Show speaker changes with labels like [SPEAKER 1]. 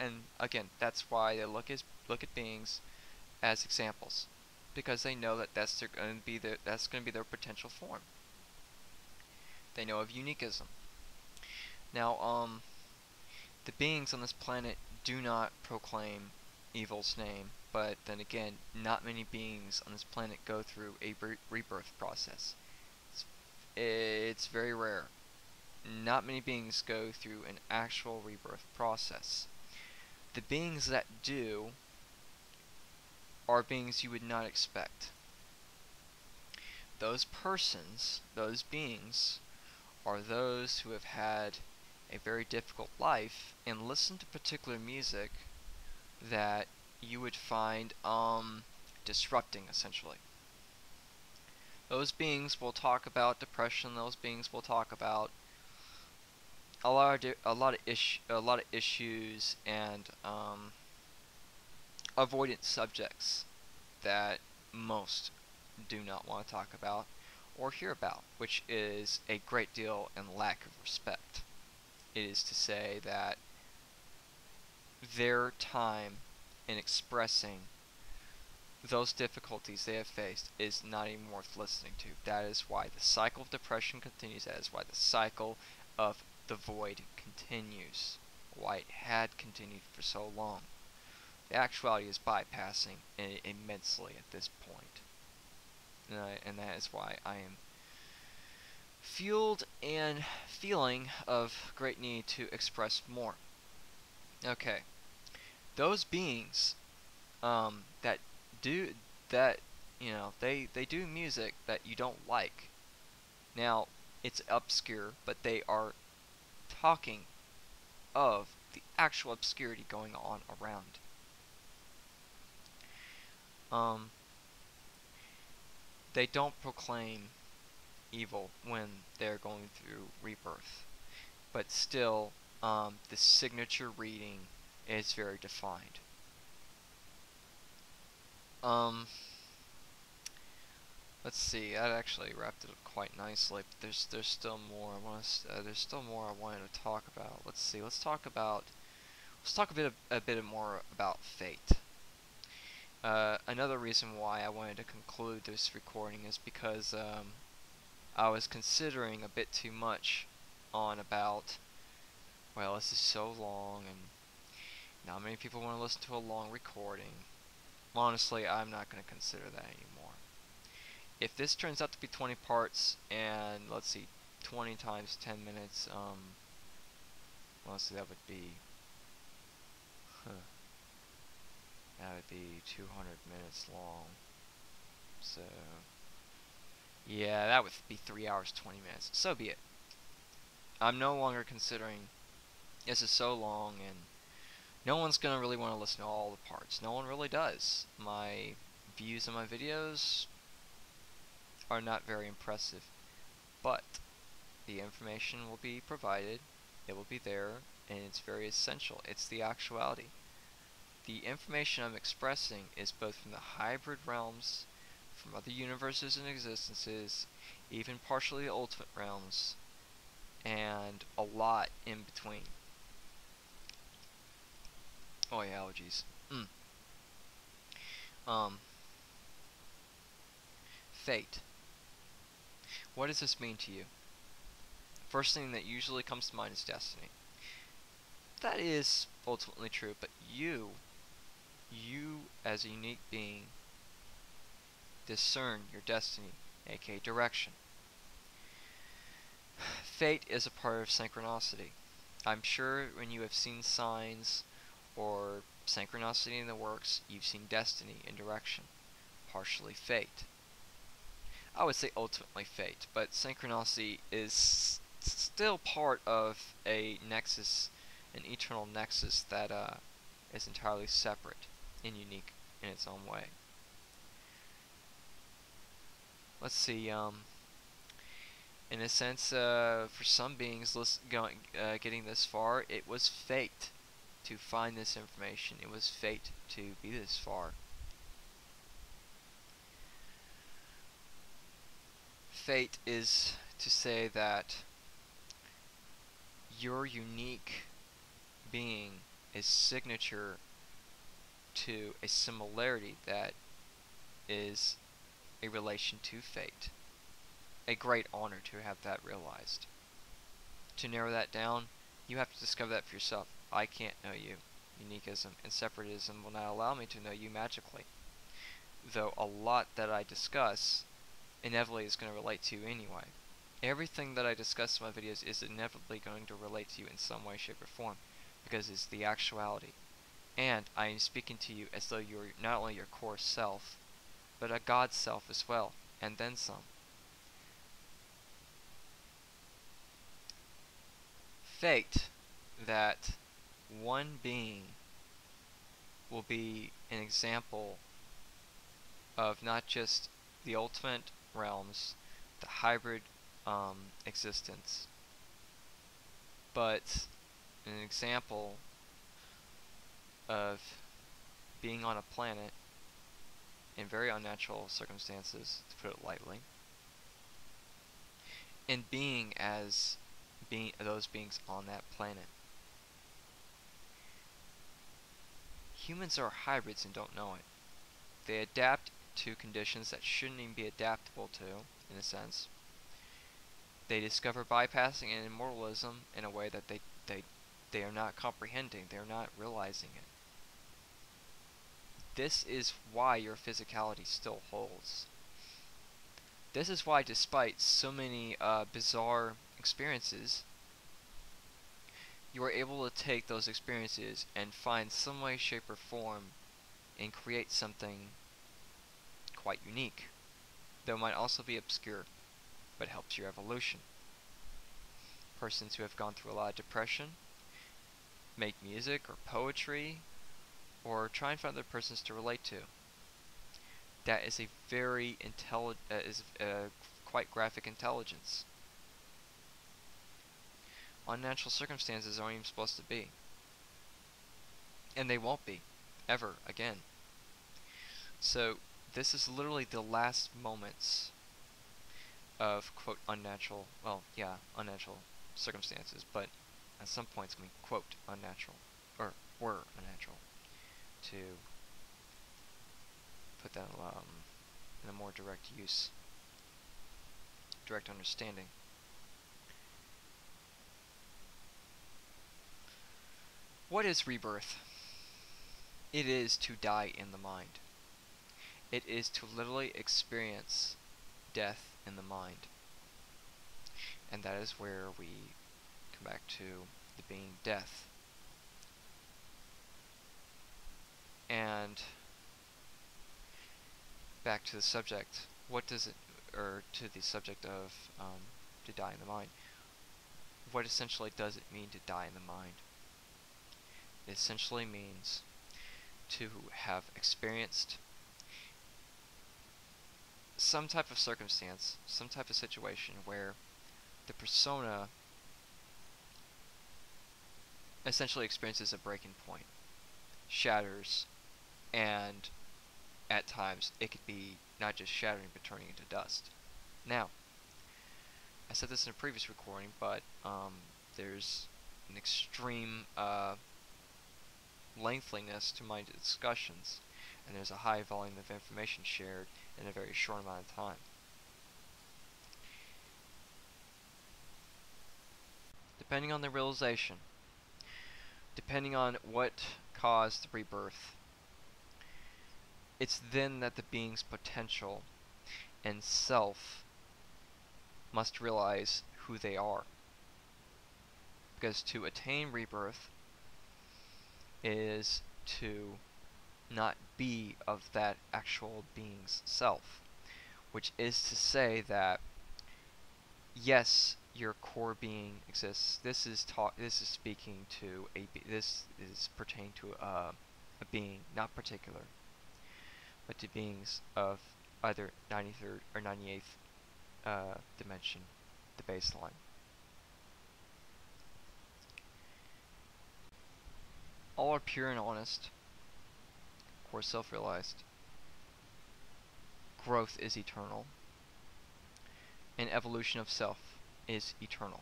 [SPEAKER 1] and again, that's why they look at beings as examples, because they know that that's going to be their potential form. They know of uniquism. Now, the beings on this planet do not proclaim evil's name, but then again, not many beings on this planet go through a rebirth process. It's very rare. Not many beings go through an actual rebirth process. The beings that do are beings you would not expect. Those persons, those beings, are those who have had a very difficult life and listen to particular music that you would find disrupting, essentially. Those beings will talk about depression. Those beings will talk about a lot of issues and avoidant subjects that most do not want to talk about or hear about, which is a great deal and lack of respect. It is to say that their time in expressing those difficulties they have faced is not even worth listening to. That is why the cycle of depression continues. That is why the cycle of the void continues. Why it had continued for so long. The actuality is bypassing immensely at this point. And that is why I am fueled and feeling of great need to express more. Okay. Those beings that do that, they do music that you don't like. Now, it's obscure, but they are talking of the actual obscurity going on around. They don't proclaim evil when they're going through rebirth, but still, the signature reading is very defined. Let's see. That actually wrapped it up quite nicely. But there's still more. There's still more I wanted to talk about. Let's see. Let's talk a bit more about fate. Another reason why I wanted to conclude this recording is because I was considering a bit too much on about, well, this is so long and not many people want to listen to a long recording. Honestly, I'm not going to consider that anymore. If this turns out to be 20 parts and, let's see, 20 times 10 minutes, let's see, that would be 200 minutes long. So, yeah, that would be 3 hours, 20 minutes. So be it. I'm no longer considering this is so long, and no one's going to really want to listen to all the parts. No one really does. My views on my videos are not very impressive, but the information will be provided, it will be there, and it's very essential. It's the actuality. The information I'm expressing is both from the hybrid realms, from other universes and existences, even partially the ultimate realms, and a lot in between. Oh yeah, allergies. Fate. What does this mean to you? First thing that usually comes to mind is destiny. That is ultimately true, but you as a unique being, discern your destiny, aka direction. Fate is a part of synchronicity. I'm sure when you have seen signs or synchronicity in the works, you've seen destiny and direction, partially fate. I would say ultimately fate, but synchronicity is still part of a nexus, an eternal nexus that is entirely separate and unique in its own way. Let's see, in a sense, for some beings getting this far, it was fate to find this information. It was fate to be this far. Fate is to say that your unique being a signature to a similarity that is a relation to fate. A great honor to have that realized. To narrow that down, you have to discover that for yourself. I can't know you. Uniquism and separatism will not allow me to know you magically. Though a lot that I discuss inevitably is going to relate to you anyway. Everything that I discuss in my videos is inevitably going to relate to you in some way, shape, or form, because it's the actuality. And I am speaking to you as though you're not only your core self, but a God self as well, and then some. Fate that one being will be an example of not just the ultimate realms, the hybrid existence, but an example of being on a planet in very unnatural circumstances, to put it lightly, and being as those beings on that planet. Humans are hybrids and don't know it. They adapt to conditions that shouldn't even be adaptable to, in a sense. They discover bypassing and immortalism in a way that they are not comprehending, they are not realizing it. This is why your physicality still holds. This is why, despite so many bizarre experiences, you are able to take those experiences and find some way, shape, or form and create something quite unique, though it might also be obscure, but helps your evolution. Persons who have gone through a lot of depression make music or poetry, or try and find other persons to relate to. That is a very quite graphic intelligence. Unnatural circumstances aren't even supposed to be, and they won't be ever again. So this is literally the last moments of quote unnatural, unnatural circumstances, but at some point it's going to be quote unnatural, or were unnatural, to put that in a more direct use, direct understanding. What is rebirth? It is to die in the mind. It is to literally experience death in the mind. And that is where we come back to the being death. And back to the subject, what does it, or to the subject of to die in the mind. What essentially does it mean to die in the mind? It essentially means to have experienced some type of circumstance, some type of situation where the persona essentially experiences a breaking point, shatters, and at times it could be not just shattering but turning into dust. Now, I said this in a previous recording, but there's an extreme lengthiness to my discussions, and there's a high volume of information shared in a very short amount of time. Depending on the realization, depending on what caused the rebirth, it's then that the being's potential and self must realize who they are. Because to attain rebirth is to not be of that actual being's self, which is to say that yes, your core being exists. This is speaking to this is pertaining to a being, not particular, but to beings of either 93rd or 98th dimension, the baseline. All are pure and honest, core self-realized. Growth is eternal, and evolution of self is eternal.